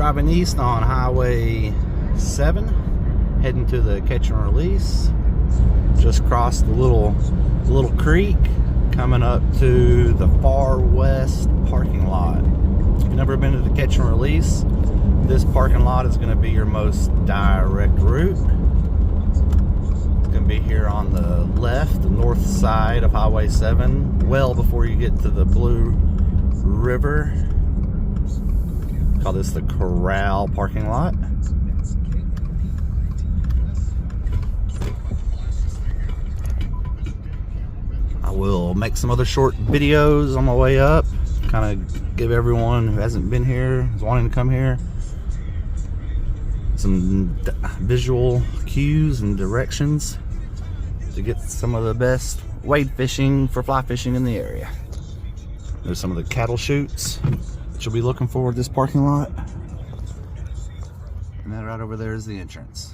Driving east on Highway 7, heading to the catch and release. Just crossed the little creek, coming up to the far west parking lot. If you've never been to the catch and release, this parking lot is going to be your most direct route. It's going to be here on the left, the north side of Highway 7, well before you get to the Blue River. Call this the Corral parking lot. I will make some other short videos on my way up, kind of give everyone who hasn't been here, who's wanting to come here, some visual cues and directions to get some of the best wade fishing for fly fishing in the area. There's some of the cattle chutes that you'll be looking for at this parking lot. And that right over there is the entrance.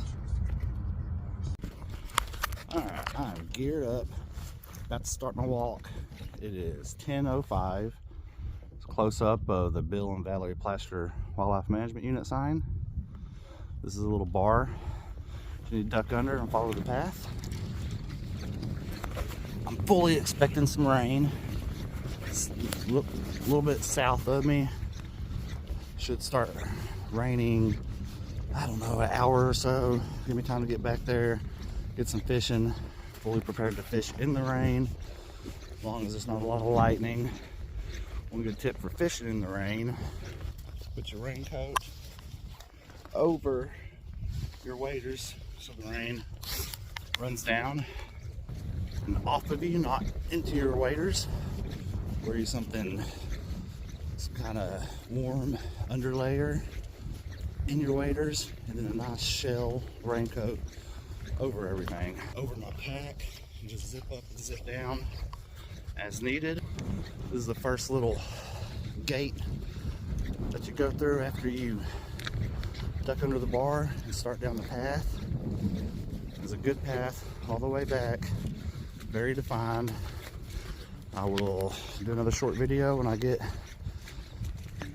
Alright, I'm geared up. About to start my walk. It is 10:05. It's close up of the Bill and Valerie Plaster Wildlife Management Unit sign. This is a little bar. You need to duck under and follow the path. I'm fully expecting some rain. It's a little bit south of me. Should start raining, I don't know, an hour or so. Give me time to get back there, get some fishing. Fully prepared to fish in the rain, as long as there's not a lot of lightning. One good tip for fishing in the rain: put your raincoat over your waders so the rain runs down and off of you, not into your waders. Wear you some kind of warm underlayer in your waders, and then a nice shell raincoat over everything. Over my pack, and just zip up and zip down as needed. This is the first little gate that you go through after you duck under the bar and start down the path. It's a good path all the way back, very defined. I will do another short video when I get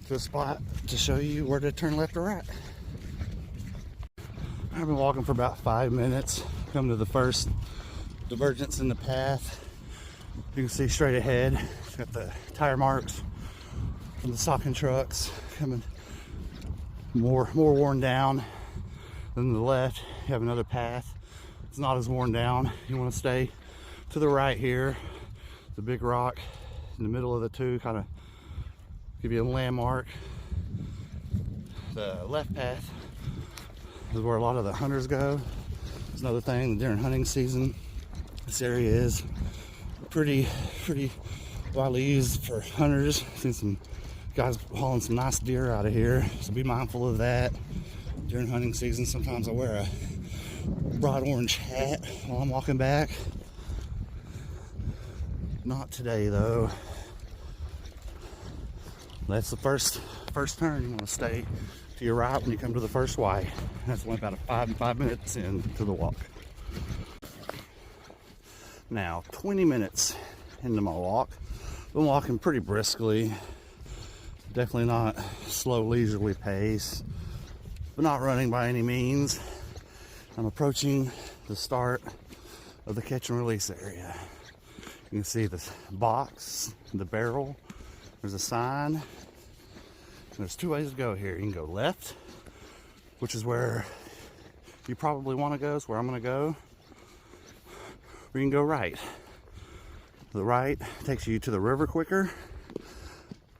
to a spot to show you where to turn left or right. I've been walking for about 5 minutes. Come to the first divergence in the path. You can see straight ahead, it's got the tire marks from the stocking trucks coming more worn down. Then to the left, you have another path. It's not as worn down. You want to stay to the right here. The big rock in the middle of the two, kind of give you a landmark. The left path is where a lot of the hunters go. It's another thing, during hunting season, this area is pretty widely used for hunters. I've seen some guys hauling some nice deer out of here, so be mindful of that during hunting season. Sometimes I wear a bright orange hat while I'm walking back. Not today though. That's the first turn. You want to stay to your right when you come to the first Y. That's only about 5 minutes into the walk. Now 20 minutes into my walk. Been walking pretty briskly. Definitely not slow, leisurely pace, but not running by any means. I'm approaching the start of the catch and release area. You can see the box, the barrel. There's a sign. There's two ways to go here. You can go left, which is where you probably want to go. It's where I'm going to go. Or you can go right. The right takes you to the river quicker.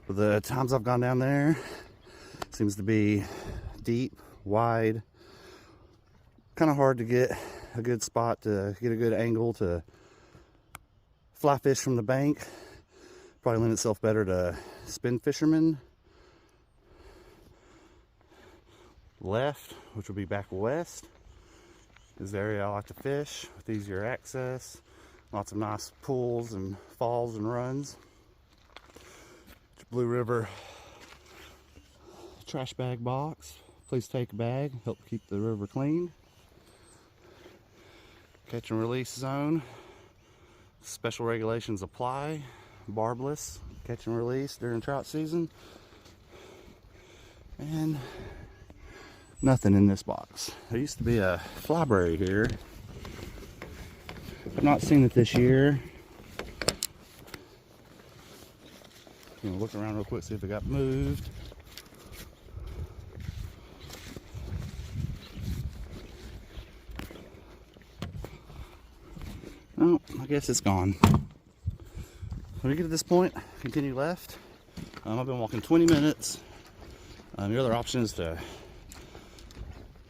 The times I've gone down there, it seems to be deep, wide, kind of hard to get a good spot to get a good angle to fly fish from the bank. Probably lend itself better to spin fishermen. Left, which will be back west, is the area I like to fish with easier access. Lots of nice pools and falls and runs. Blue River trash bag box. Please take a bag, help keep the river clean. Catch and release zone. Special regulations apply. Barbless catch and release during trout season. And Nothing in this box. There used to be a library here. I've not seen it this year. I'm gonna look around real quick, see if it got moved. Oh, I guess it's gone. When we get to this point, continue left. I've been walking 20 minutes. The other option is to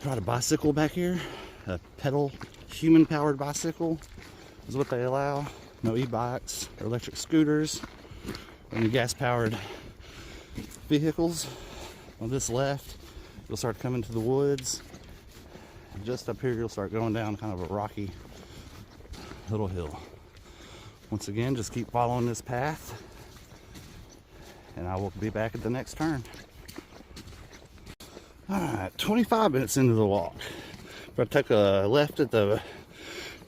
ride a bicycle back here. A pedal, human-powered bicycle is what they allow. No e-bikes or electric scooters or any gas-powered vehicles. On this left, you'll start coming to the woods. Just up here, you'll start going down kind of a rocky little hill. Once again, just keep following this path, and I will be back at the next turn. Alright, 25 minutes into the walk. I took a left at the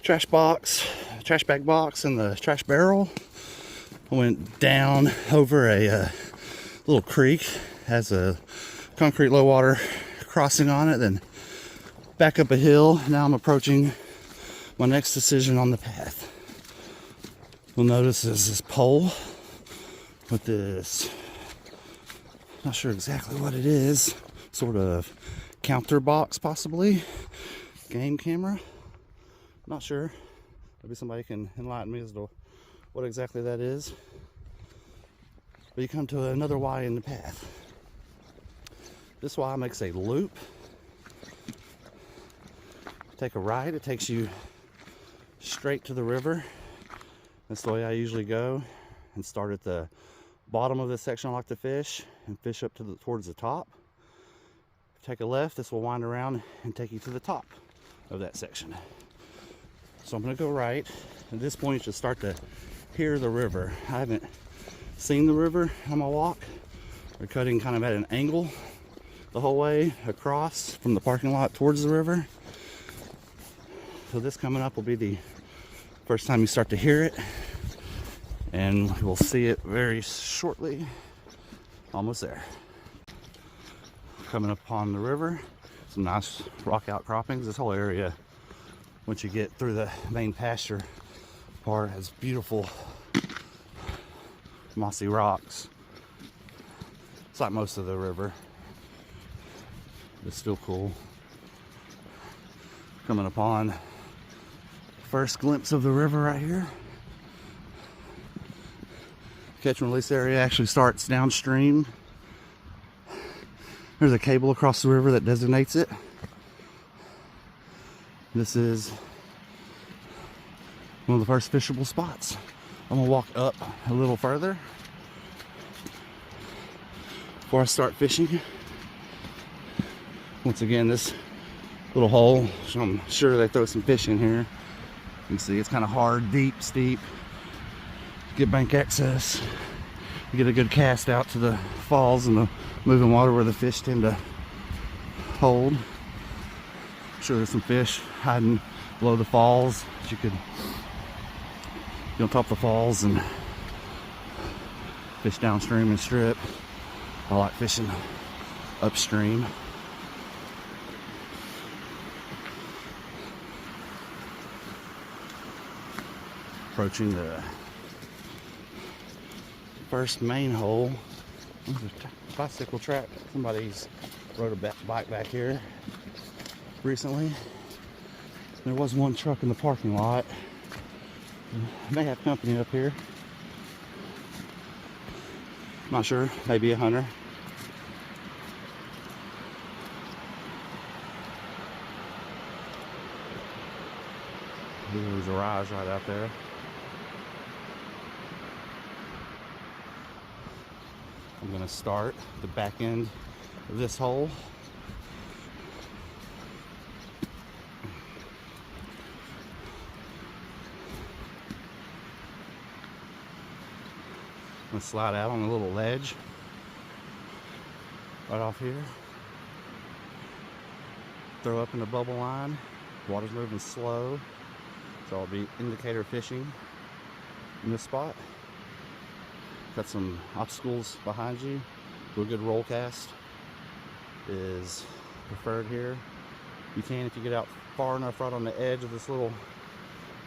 trash bag box and the trash barrel. I went down over a little creek, has a concrete low water crossing on it, then back up a hill. Now I'm approaching my next decision on the path. You'll notice there's this pole with this, not sure exactly what it is, sort of counter box possibly, game camera, not sure. Maybe somebody can enlighten me as to what exactly that is. But you come to another Y in the path. This Y makes a loop. Take a right, it takes you straight to the river. That's the way I usually go, and start at the bottom of this section I like to fish and fish up towards the top. Take a left, this will wind around and take you to the top of that section. So I'm going to go right. At this point, you should start to hear the river. I haven't seen the river on my walk. We're cutting kind of at an angle the whole way across from the parking lot towards the river. So this coming up will be the first time you start to hear it, and we'll see it very shortly. Almost there. Coming upon the river, some nice rock outcroppings. This whole area, once you get through the main pasture part, has beautiful mossy rocks. It's like most of the river. It's still cool. Coming upon first glimpse of the river right here. Catch and release area actually starts downstream. There's a cable across the river that designates it. This is one of the first fishable spots. I'm gonna walk up a little further before I start fishing. Once again, this little hole, so I'm sure they throw some fish in here. You can see it's kind of hard, deep, steep. Get bank access. You get a good cast out to the falls and the moving water where the fish tend to hold. I'm sure there's some fish hiding below the falls that you could get on top of the falls and fish downstream and strip. I like fishing upstream. Approaching the first main hole. There's a bicycle track. Somebody's rode a bike back here recently. There was one truck in the parking lot. I may have company up here. Not sure, maybe a hunter. There's a rise right out there. I'm going to start the back end of this hole. I'm going to slide out on a little ledge right off here. Throw up in the bubble line. Water's moving slow, so I'll be indicator fishing in this spot. Got some obstacles behind you. Do a good roll cast is preferred here. You can if you get out far enough right on the edge of this little,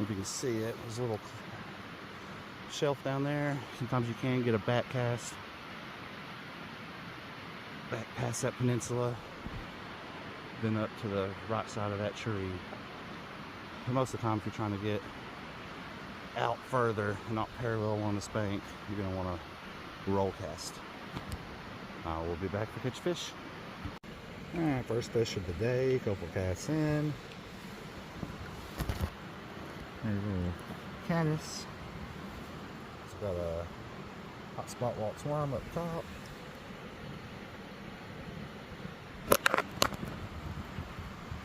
if you can see it, there's a little shelf down there. Sometimes you can get a back cast back past that peninsula, then up to the right side of that tree. But most of the time, if you're trying to get out further and not parallel on this bank, you're going to want to roll cast. We'll be back to catch fish. Alright, first fish of the day, couple casts in. There's a little caddis. It's got a hot spot waltz worm up top.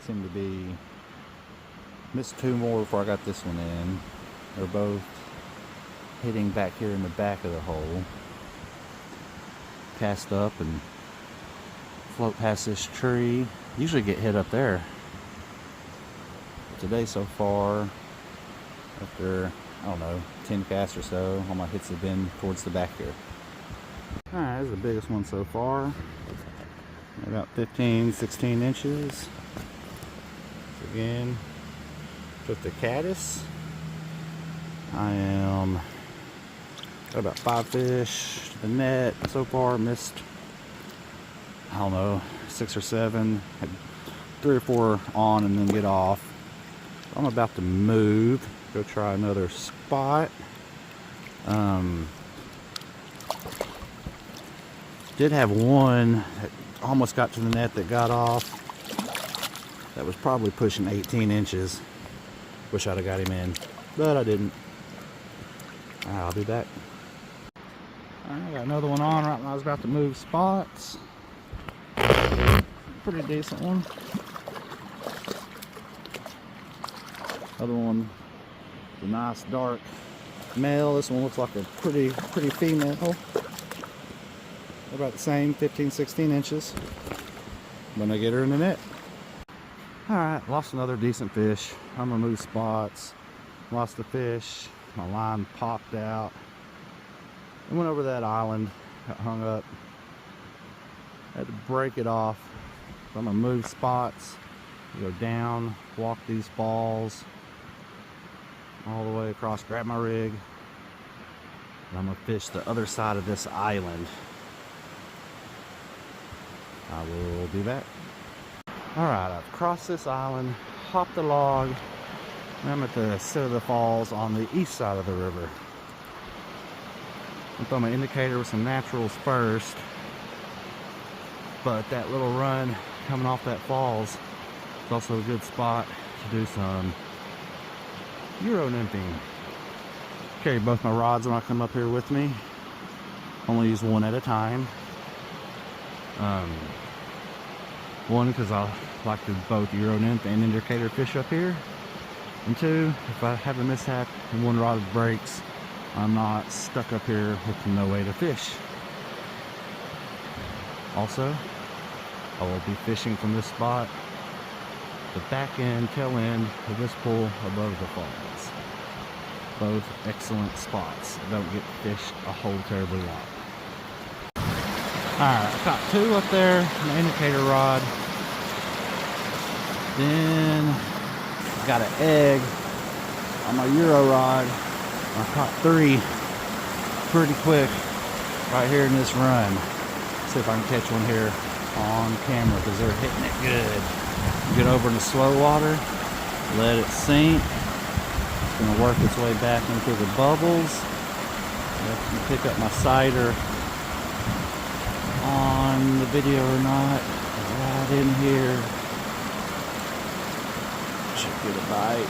Seemed to be, missed two more before I got this one in. They're both hitting back here in the back of the hole. Cast up and float past this tree. Usually get hit up there. Today so far, after, I don't know, 10 casts or so, all my hits have been towards the back here. Alright, this is the biggest one so far. About 15, 16 inches. So again, with the caddis, I am got about 5 fish to the net so far. Missed, I don't know, 6 or 7. Had 3 or 4 on and then get off. So I'm about to move, go try another spot. Did have one that almost got to the net that got off. That was probably pushing 18 inches. Wish I'd have got him in, but I didn't. I'll be back. I got another one on right when I was about to move spots. Pretty decent one. Other one, the nice dark male. This one looks like a pretty female. About the same, 15, 16 inches. When I get her in the net. Alright, lost another decent fish. I'm gonna move spots. Lost the fish. My line popped out. I went over that island, got hung up. Had to break it off. So I'm gonna move spots, go down, walk these falls all the way across, grab my rig, and I'm gonna fish the other side of this island. I will be back. Alright, I've crossed this island, hopped the log, and I'm at the set of the falls on the east side of the river. I'm throwing my indicator with some naturals first, but that little run coming off that falls is also a good spot to do some Euro nymphing. Carry both my rods when I come up here with me. Only use one at a time. One, because I like to both Euro nymph and indicator fish up here. And two, if I have a mishap and one rod breaks, I'm not stuck up here with no way to fish. Also, I will be fishing from this spot, the back end, tail end of this pool above the falls. Both excellent spots. Don't get fished a whole terribly lot. Alright, I caught 2 up there, my indicator rod. Then got an egg on my Euro rod. I caught 3 pretty quick right here in this run. See if I can catch one here on camera because they're hitting it good. Get over in the slow water, let it sink. It's going to work its way back into the bubbles. I can pick up my cider on the video or not. Right in here. Should get a bite.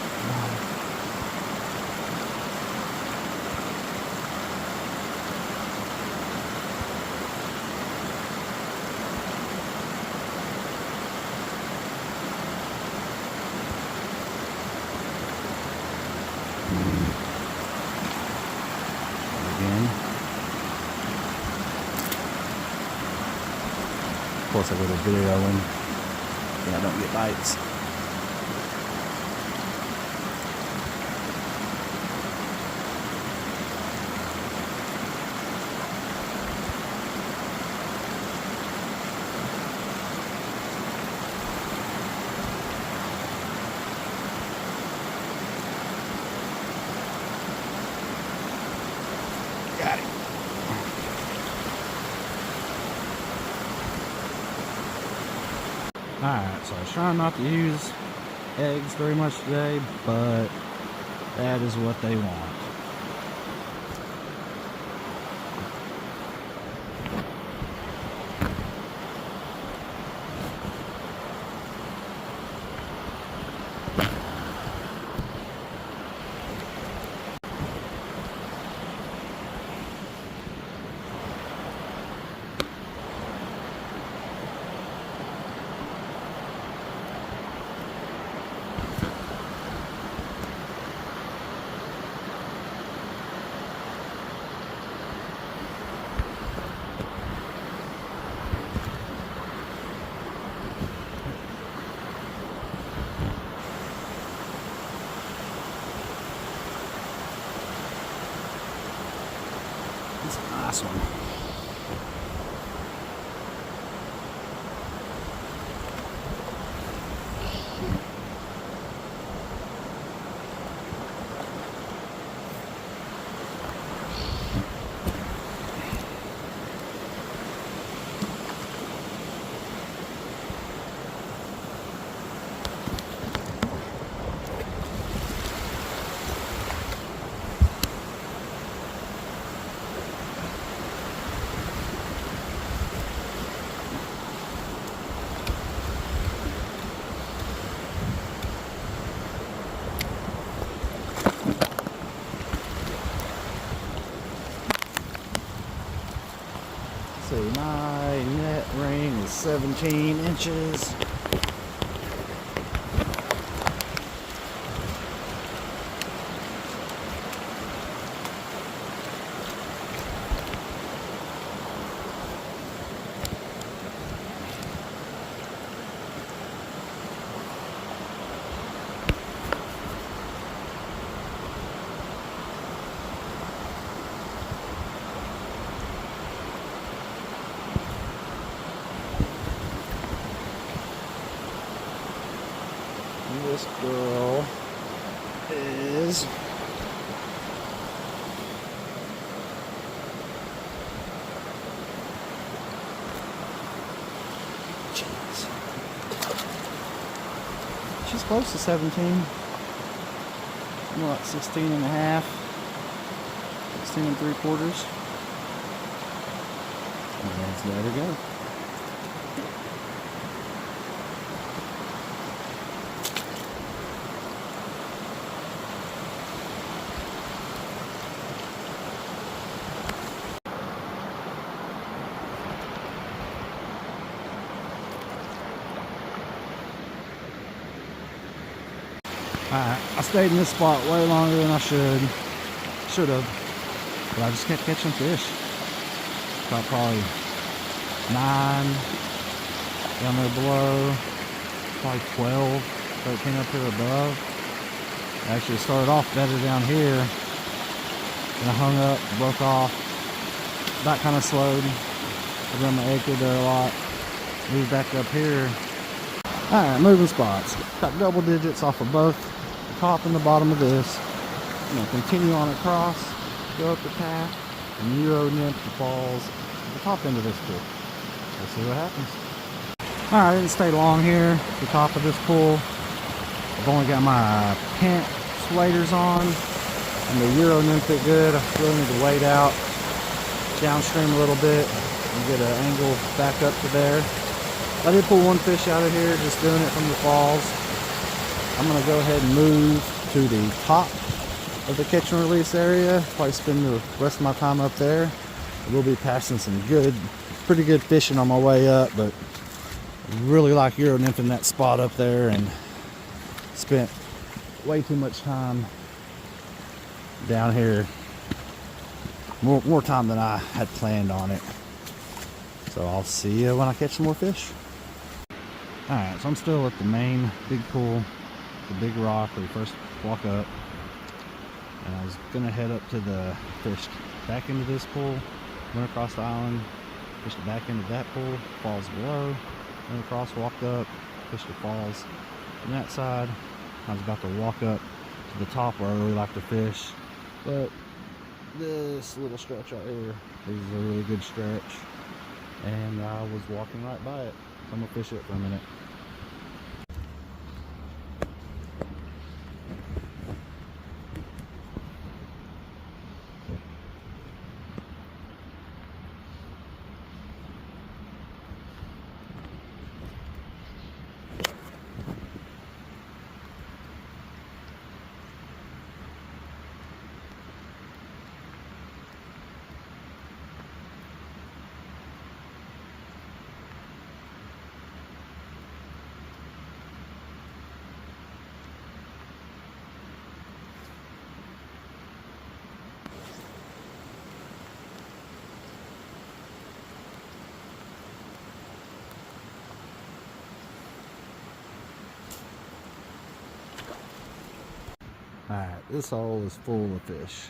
Again. Of course I go to video and yeah, I don't get bites. Alright, so I was trying not to use eggs very much today, but that is what they want. That's a nice one. My net rain is 17 inches. This girl is she's close to 17, more like 16 and a half, 16 and 3/4. And there we go. Alright, I stayed in this spot way longer than I should have, but I just kept catching fish. Got probably 9 down there below, probably 12, 13 up here above. I actually started off better down here, and I hung up, broke off, that kind of slowed. I run my anchor there a lot, moved back up here. Alright, moving spots. Got double digits off of both the top and the bottom of this. I'm going to continue on across, go up the path, and Euro nymph the falls at the top end of this pool. We'll see what happens. Alright, I didn't stay long here at the top of this pool. I've only got my pant waders on, and the Euro nymph it good. I really need to wade out downstream a little bit and get an angle back up to there. I did pull one fish out of here, just doing it from the falls. I'm going to go ahead and move to the top of the catch and release area. Probably spend the rest of my time up there. We'll be passing some pretty good fishing on my way up, but really like Euro nymphing that spot up there and spent way too much time down here. More time than I had planned on it. So I'll see you when I catch some more fish. Alright, so I'm still at the main big pool, the big rock where you first walk up. And I was going to head up to the fish back into this pool, went across the island, fished the back end of that pool, falls below, went across, walked up, fished the falls on that side. I was about to walk up to the top where I really like to fish, but this little stretch right here is a really good stretch, and I was walking right by it. So I'm gonna fish it for a minute. Alright, this hole is full of fish.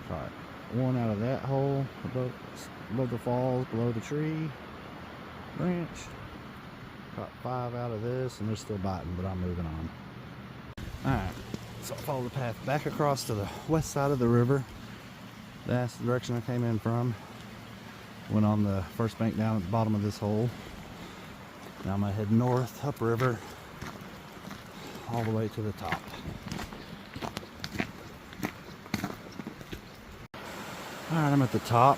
Caught one out of that hole above the falls, below the tree branch. Caught 5 out of this, and they're still biting, but I'm moving on. Alright, so I followed the path back across to the west side of the river. That's the direction I came in from. Went on the first bank down at the bottom of this hole. Now I'm gonna head north, upriver, all the way to the top. Alright, I'm at the top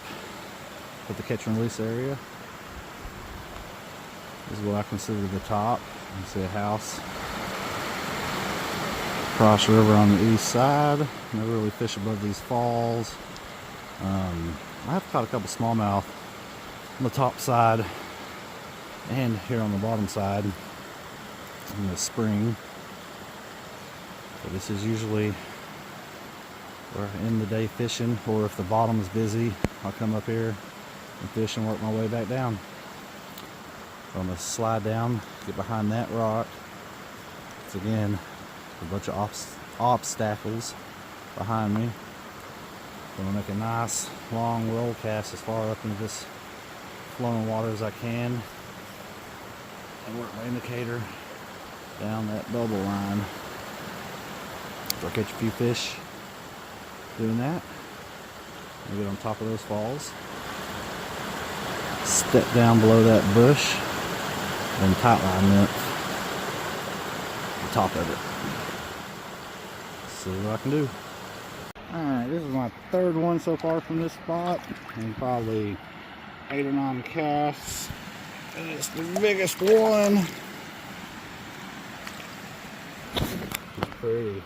of the catch and release area. This is what I consider the top. You see a house across the river on the east side. Never really fish above these falls. I've caught a couple smallmouth on the top side and here on the bottom side in the spring. But this is usually where I end the day fishing, or if the bottom is busy, I'll come up here and fish and work my way back down. So I'm going to slide down, get behind that rock. It's again a bunch of obstacles behind me. I'm going to make a nice long roll cast as far up into this flowing water as I can and work my indicator down that bubble line. So I catch a few fish doing that. I'll get on top of those falls, step down below that bush, and tightline nymph the top of it. See what I can do. Alright, this is my third one so far from this spot, and probably 8 or 9 casts. And it's the biggest one. It's pretty.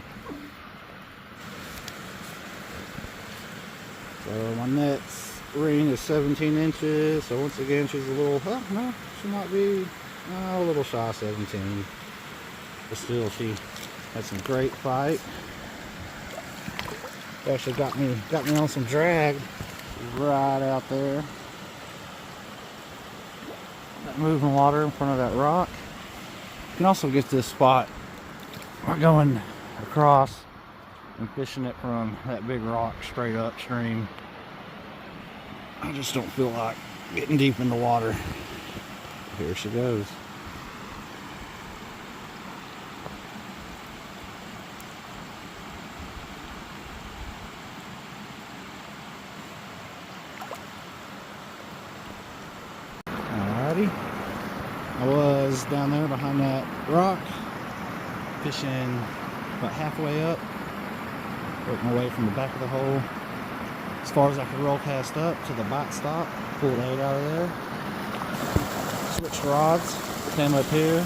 So my next ring is 17 inches. So once again, she's a little, no, she might be a little shy of 17. But still, she had some great fight. Actually got me on some drag right out there. That moving water in front of that rock. You can also get this spot by going across and fishing it from that big rock straight upstream. I just don't feel like getting deep in the water. Here she goes. Alrighty. I was down there behind that rock, fishing about halfway up, working my way from the back of the hole as far as I could roll cast up to the bite stop, pulled 8 out of there, switched rods, came up here,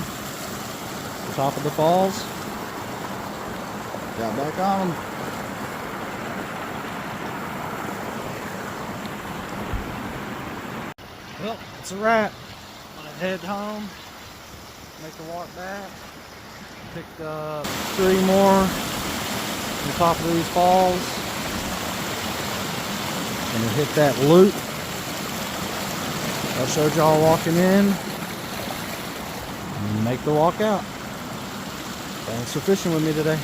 the top of the falls, got back on them. Well, it's a wrap. I'm gonna head home, make the walk back. Picked up 3 more on the top of these falls. Gonna hit that loop I showed y'all walking in and make the walk out. Thanks for fishing with me today.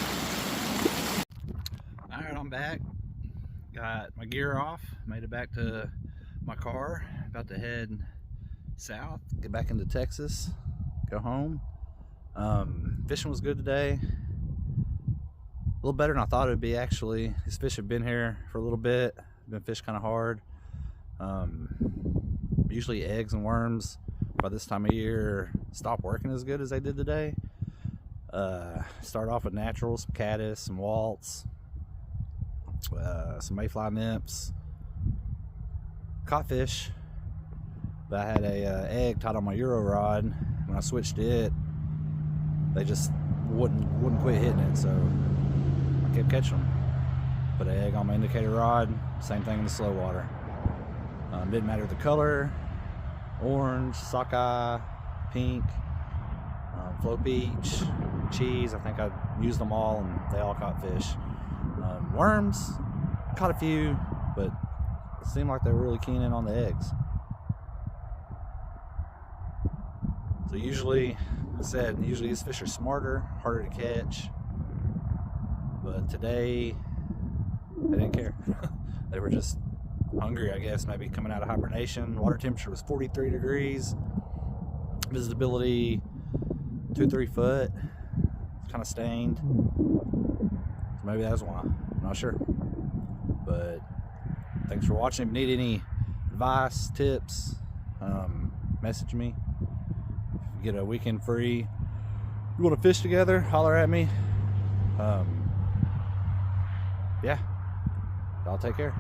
Alright, I'm back. Got my gear off, made it back to my car. About to head south, get back into Texas, go home. Fishing was good today. A little better than I thought it would be, actually. These fish have been here for a little bit. Been fished kind of hard. Usually eggs and worms by this time of year stop working as good as they did today. Start off with naturals, some caddis, some waltz, some mayfly nymphs, caught fish. But I had a egg tied on my Euro rod. When I switched to it, they just wouldn't quit hitting it, so I kept catching them. Put an egg on my indicator rod, same thing in the slow water. Didn't matter the color, orange, sockeye, pink, flow peach, cheese. I think I used them all and they all caught fish. Worms, caught a few, but it seemed like they were really keen in on the eggs. So usually, like I said, usually these fish are smarter, harder to catch. But today, they didn't care. They were just hungry, I guess, maybe coming out of hibernation. Water temperature was 43 degrees. Visibility 2-3 foot. It's kind of stained. So maybe that's why. I'm not sure. But thanks for watching. If you need any advice, tips, message me. If you get a weekend free, you want to fish together, holler at me. Yeah. Y'all take care.